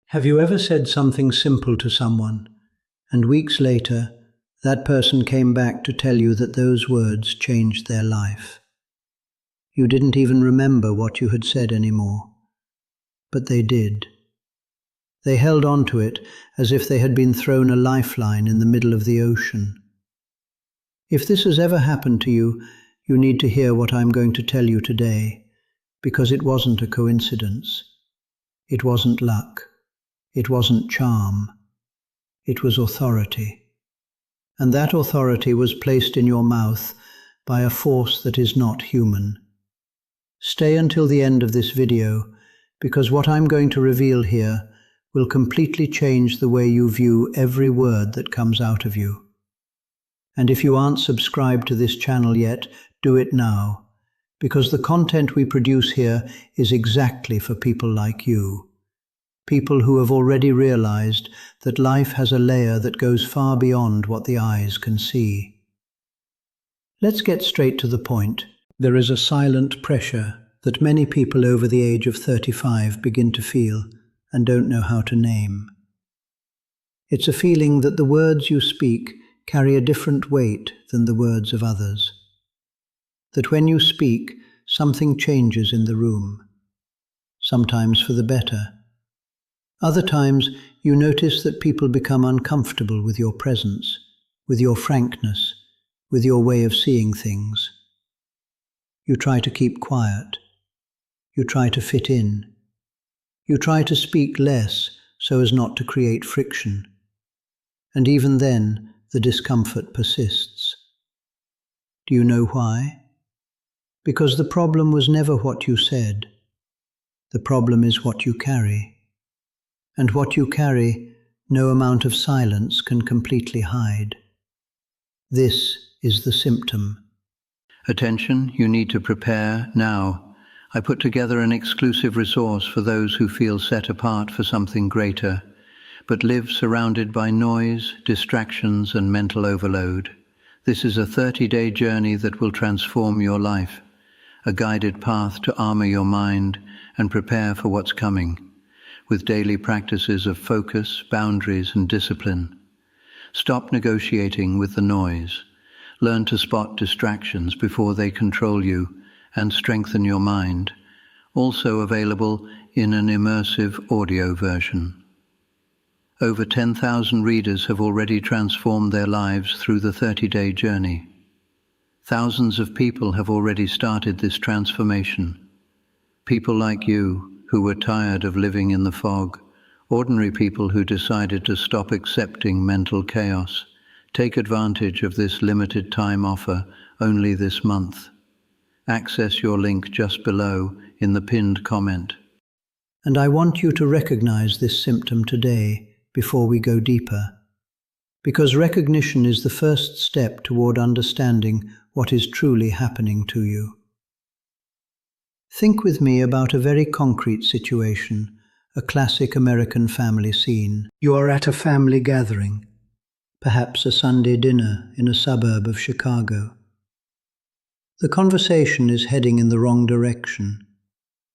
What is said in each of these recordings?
Have you ever said something simple to someone, and weeks later, that person came back to tell you that those words changed their life? You didn't even remember what you had said anymore, but they did. They held on to it as if they had been thrown a lifeline in the middle of the ocean. If this has ever happened to you, you need to hear what I'm going to tell you today, because it wasn't a coincidence. It wasn't luck. It wasn't charm. It was authority. And that authority was placed in your mouth by a force that is not human. Stay until the end of this video, because what I'm going to reveal here will completely change the way you view every word that comes out of you. And if you aren't subscribed to this channel yet, do it now, because the content we produce here is exactly for people like you. People who have already realized that life has a layer that goes far beyond what the eyes can see. Let's get straight to the point. There is a silent pressure that many people over the age of 35 begin to feel and don't know how to name. It's a feeling that the words you speak carry a different weight than the words of others. That when you speak, something changes in the room, sometimes for the better. Other times, you notice that people become uncomfortable with your presence, with your frankness, with your way of seeing things. You try to keep quiet. You try to fit in. You try to speak less so as not to create friction. And even then, the discomfort persists. Do you know why? Because the problem was never what you said. The problem is what you carry. And what you carry, no amount of silence can completely hide. This is the symptom. Attention, you need to prepare now. I put together an exclusive resource for those who feel set apart for something greater, but live surrounded by noise, distractions, and mental overload. This is a 30-day journey that will transform your life, a guided path to armor your mind and prepare for what's coming, with daily practices of focus, boundaries, and discipline. Stop negotiating with the noise. Learn to spot distractions before they control you and strengthen your mind. Also available in an immersive audio version. Over 10,000 readers have already transformed their lives through the 30-day journey. Thousands of people have already started this transformation. People like you, who were tired of living in the fog, ordinary people who decided to stop accepting mental chaos. Take advantage of this limited time offer only this month. Access your link just below in the pinned comment. And I want you to recognize this symptom today before we go deeper, because recognition is the first step toward understanding what is truly happening to you. Think with me about a very concrete situation, a classic American family scene. You are at a family gathering, perhaps a Sunday dinner in a suburb of Chicago. The conversation is heading in the wrong direction.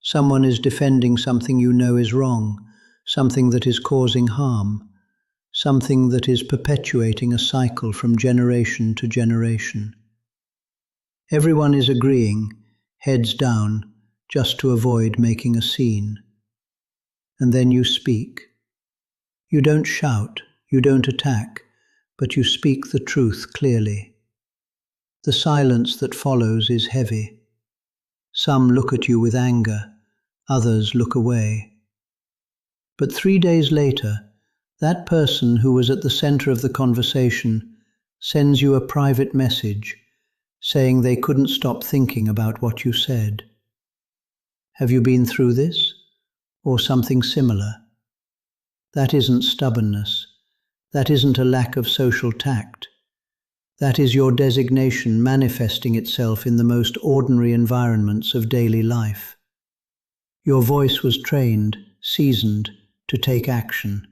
Someone is defending something you know is wrong, something that is causing harm, something that is perpetuating a cycle from generation to generation. Everyone is agreeing, heads down, just to avoid making a scene. And then you speak. You don't shout, you don't attack, but you speak the truth clearly. The silence that follows is heavy. Some look at you with anger, others look away. But 3 days later, that person who was at the center of the conversation sends you a private message saying they couldn't stop thinking about what you said. Have you been through this, or something similar? That isn't stubbornness. That isn't a lack of social tact. That is your designation manifesting itself in the most ordinary environments of daily life. Your voice was trained, seasoned, to take action,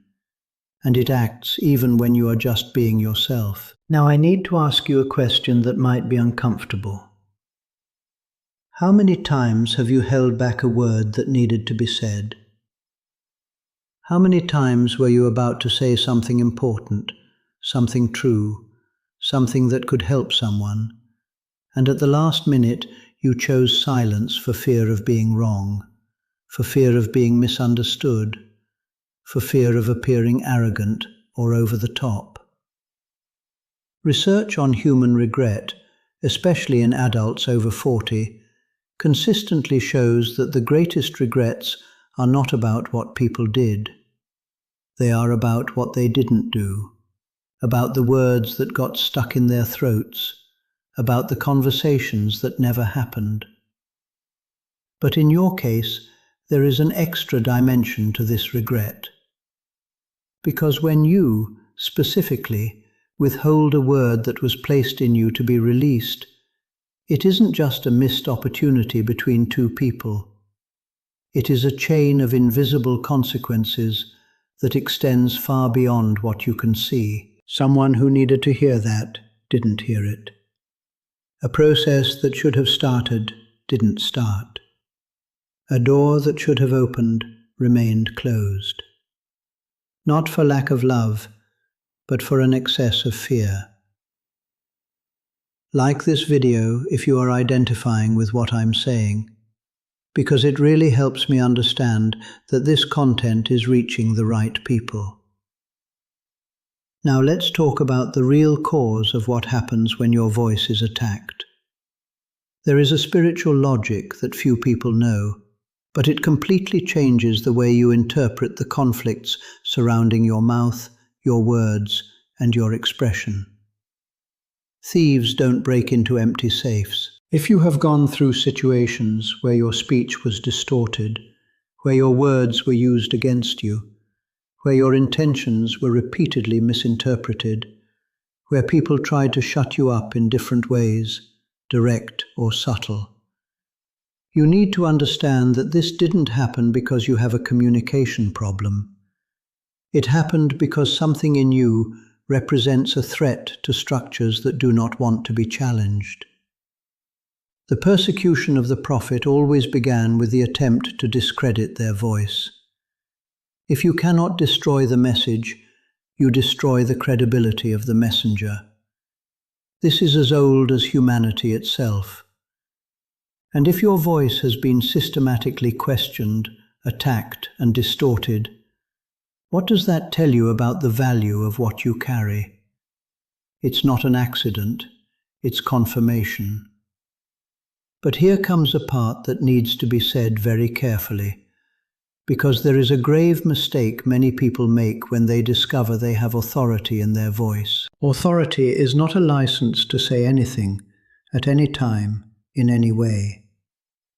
and it acts even when you are just being yourself. Now I need to ask you a question that might be uncomfortable. How many times have you held back a word that needed to be said? How many times were you about to say something important, something true, something that could help someone, and at the last minute you chose silence for fear of being wrong, for fear of being misunderstood, for fear of appearing arrogant or over the top? Research on human regret, especially in adults over 40, consistently shows that the greatest regrets are not about what people did. They are about what they didn't do, about the words that got stuck in their throats, about the conversations that never happened. But in your case, there is an extra dimension to this regret. Because when you, specifically, withhold a word that was placed in you to be released, it isn't just a missed opportunity between two people. It is a chain of invisible consequences that extends far beyond what you can see. Someone who needed to hear that didn't hear it. A process that should have started didn't start. A door that should have opened remained closed. Not for lack of love, but for an excess of fear. Like this video if you are identifying with what I'm saying, because it really helps me understand that this content is reaching the right people. Now let's talk about the real cause of what happens when your voice is attacked. There is a spiritual logic that few people know, but it completely changes the way you interpret the conflicts surrounding your mouth, your words, and your expression. Thieves don't break into empty safes. If you have gone through situations where your speech was distorted, where your words were used against you, where your intentions were repeatedly misinterpreted, where people tried to shut you up in different ways, direct or subtle, you need to understand that this didn't happen because you have a communication problem. It happened because something in you represents a threat to structures that do not want to be challenged. The persecution of the prophet always began with the attempt to discredit their voice. If you cannot destroy the message, you destroy the credibility of the messenger. This is as old as humanity itself. And if your voice has been systematically questioned, attacked, and distorted, what does that tell you about the value of what you carry? It's not an accident, it's confirmation. But here comes a part that needs to be said very carefully, because there is a grave mistake many people make when they discover they have authority in their voice. Authority is not a license to say anything, at any time, in any way.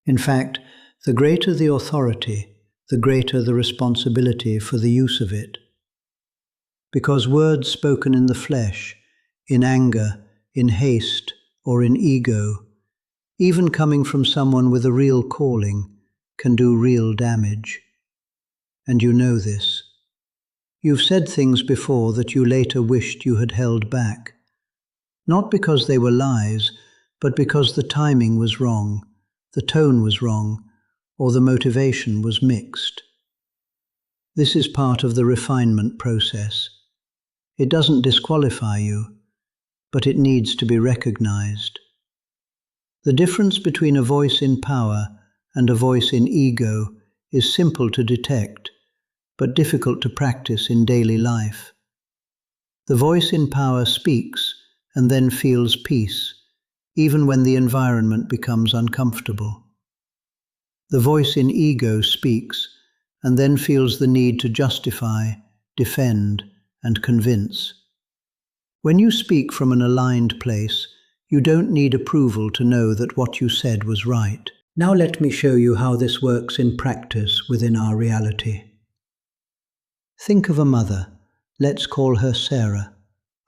In fact, the greater the authority, the greater the responsibility for the use of it. Because words spoken in the flesh, in anger, in haste, or in ego, even coming from someone with a real calling, can do real damage. And you know this. You've said things before that you later wished you had held back, not because they were lies, but because the timing was wrong, the tone was wrong, or the motivation was mixed. This is part of the refinement process. It doesn't disqualify you, but it needs to be recognized. The difference between a voice in power and a voice in ego is simple to detect, but difficult to practice in daily life. The voice in power speaks and then feels peace, even when the environment becomes uncomfortable. The voice in ego speaks and then feels the need to justify, defend, and convince. When you speak from an aligned place, you don't need approval to know that what you said was right. Now let me show you how this works in practice within our reality. Think of a mother, let's call her Sarah,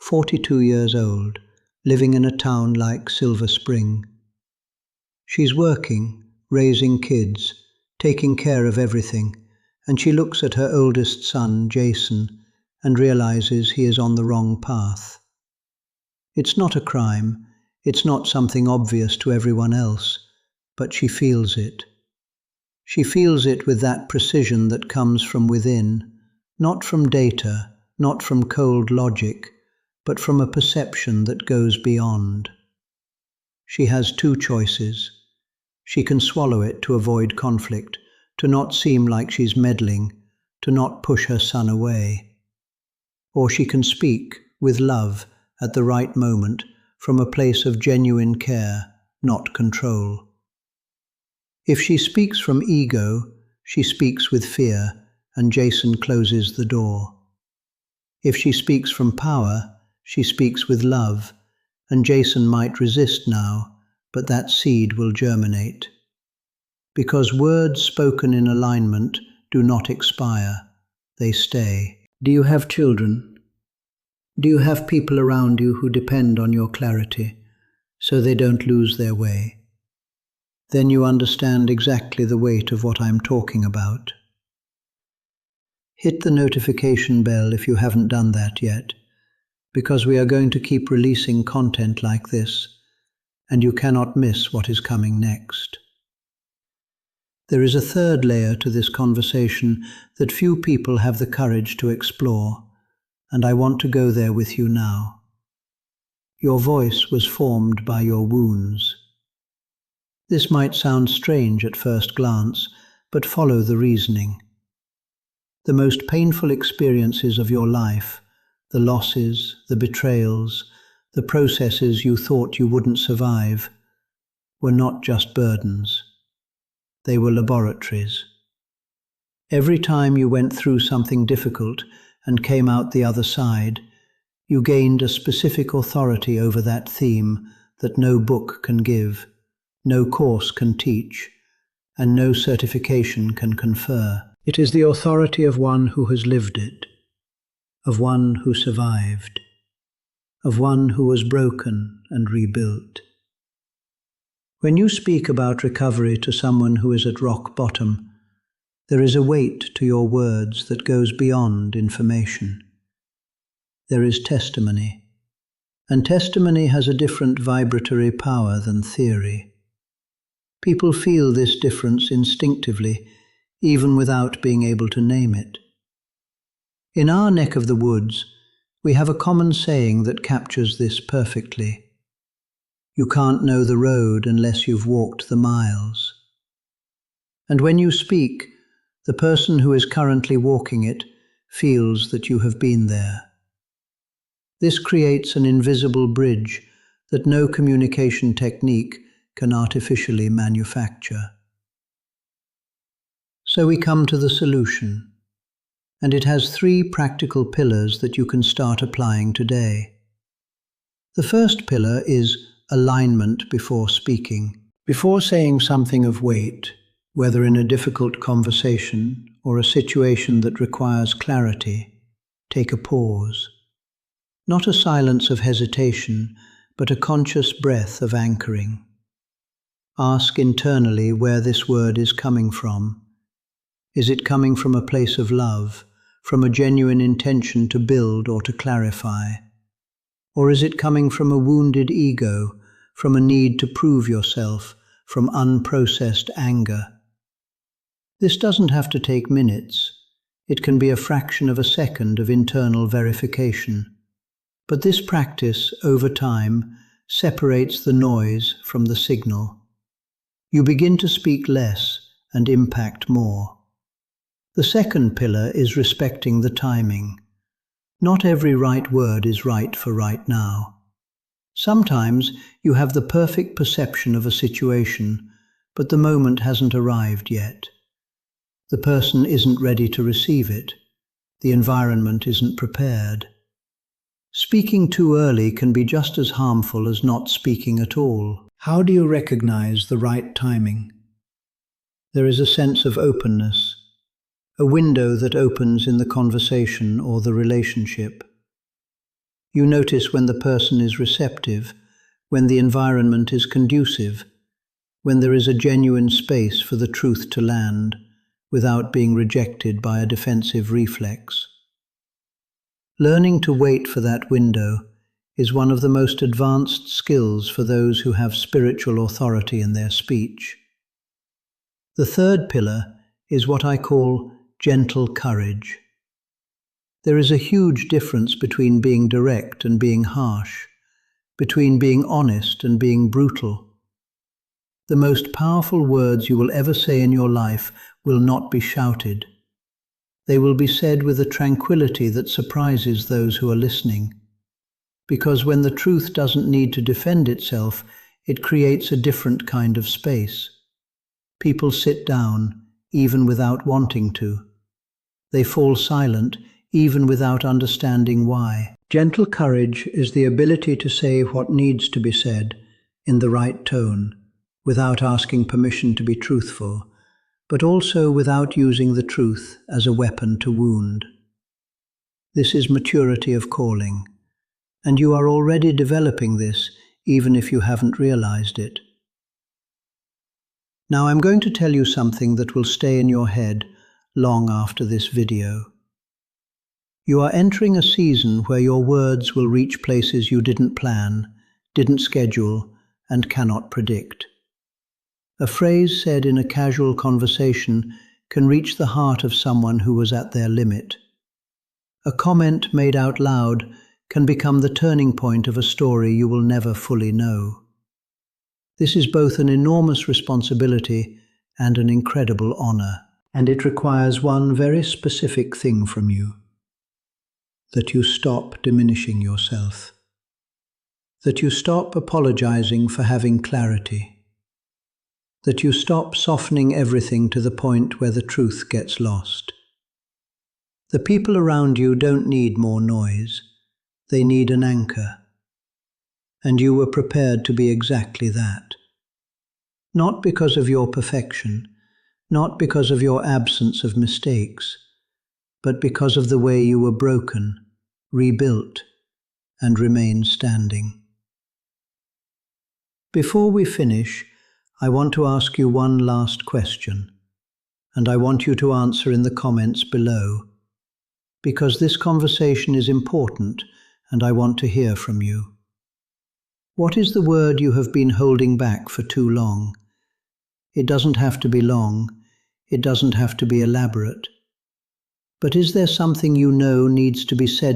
42 years old, living in a town like Silver Spring. She's working, raising kids, taking care of everything, and she looks at her oldest son, Jason, and realizes he is on the wrong path. It's not a crime, it's not something obvious to everyone else, but she feels it. She feels it with that precision that comes from within, Not from data, not from cold logic, but from a perception that goes beyond. She has two choices. She can swallow it to avoid conflict, to not seem like she's meddling, to not push her son away. Or she can speak, with love, at the right moment, from a place of genuine care, not control. If she speaks from ego, she speaks with fear, and Jason closes the door. If she speaks from power, she speaks with love, and Jason might resist now, but that seed will germinate. Because words spoken in alignment do not expire, they stay. Do you have children? Do you have people around you who depend on your clarity, so they don't lose their way? Then you understand exactly the weight of what I'm talking about. Hit the notification bell if you haven't done that yet, because we are going to keep releasing content like this, and you cannot miss what is coming next. There is a third layer to this conversation that few people have the courage to explore, and I want to go there with you now. Your voice was formed by your wounds. This might sound strange at first glance, but follow the reasoning. The most painful experiences of your life, the losses, the betrayals, the processes you thought you wouldn't survive, were not just burdens. They were laboratories. Every time you went through something difficult and came out the other side, you gained a specific authority over that theme that no book can give, no course can teach, and no certification can confer. It is the authority of one who has lived it, of one who survived, of one who was broken and rebuilt. When you speak about recovery to someone who is at rock bottom, there is a weight to your words that goes beyond information. There is testimony, and testimony has a different vibratory power than theory. People feel this difference instinctively, even without being able to name it. In our neck of the woods, we have a common saying that captures this perfectly. You can't know the road unless you've walked the miles. And when you speak, the person who is currently walking it feels that you have been there. This creates an invisible bridge that no communication technique can artificially manufacture. So we come to the solution, and it has 3 practical pillars that you can start applying today. The first pillar is alignment before speaking. Before saying something of weight, whether in a difficult conversation or a situation that requires clarity, take a pause. Not a silence of hesitation, but a conscious breath of anchoring. Ask internally where this word is coming from. Is it coming from a place of love, from a genuine intention to build or to clarify? Or is it coming from a wounded ego, from a need to prove yourself, from unprocessed anger? This doesn't have to take minutes. It can be a fraction of a second of internal verification. But this practice, over time, separates the noise from the signal. You begin to speak less and impact more. The second pillar is respecting the timing. Not every right word is right for right now. Sometimes you have the perfect perception of a situation, but the moment hasn't arrived yet. The person isn't ready to receive it. The environment isn't prepared. Speaking too early can be just as harmful as not speaking at all. How do you recognize the right timing? There is a sense of openness, a window that opens in the conversation or the relationship. You notice when the person is receptive, when the environment is conducive, when there is a genuine space for the truth to land without being rejected by a defensive reflex. Learning to wait for that window is one of the most advanced skills for those who have spiritual authority in their speech. The third pillar is what I call gentle courage. There is a huge difference between being direct and being harsh, between being honest and being brutal. The most powerful words you will ever say in your life will not be shouted. They will be said with a tranquility that surprises those who are listening. Because when the truth doesn't need to defend itself, it creates a different kind of space. People sit down, even without wanting to. They fall silent, even without understanding why. Gentle courage is the ability to say what needs to be said in the right tone, without asking permission to be truthful, but also without using the truth as a weapon to wound. This is maturity of calling, and you are already developing this, even if you haven't realized it. Now I'm going to tell you something that will stay in your head long after this video. You are entering a season where your words will reach places you didn't plan, didn't schedule, and cannot predict. A phrase said in a casual conversation can reach the heart of someone who was at their limit. A comment made out loud can become the turning point of a story you will never fully know. This is both an enormous responsibility and an incredible honor, and it requires one very specific thing from you: that you stop diminishing yourself, that you stop apologizing for having clarity, that you stop softening everything to the point where the truth gets lost. The people around you don't need more noise, they need an anchor. And you were prepared to be exactly that. Not because of your perfection, not because of your absence of mistakes, but because of the way you were broken, rebuilt, and remain standing. Before we finish, I want to ask you one last question, and I want you to answer in the comments below, because this conversation is important and I want to hear from you. What is the word you have been holding back for too long? It doesn't have to be long, it doesn't have to be elaborate. But is there something you know needs to be said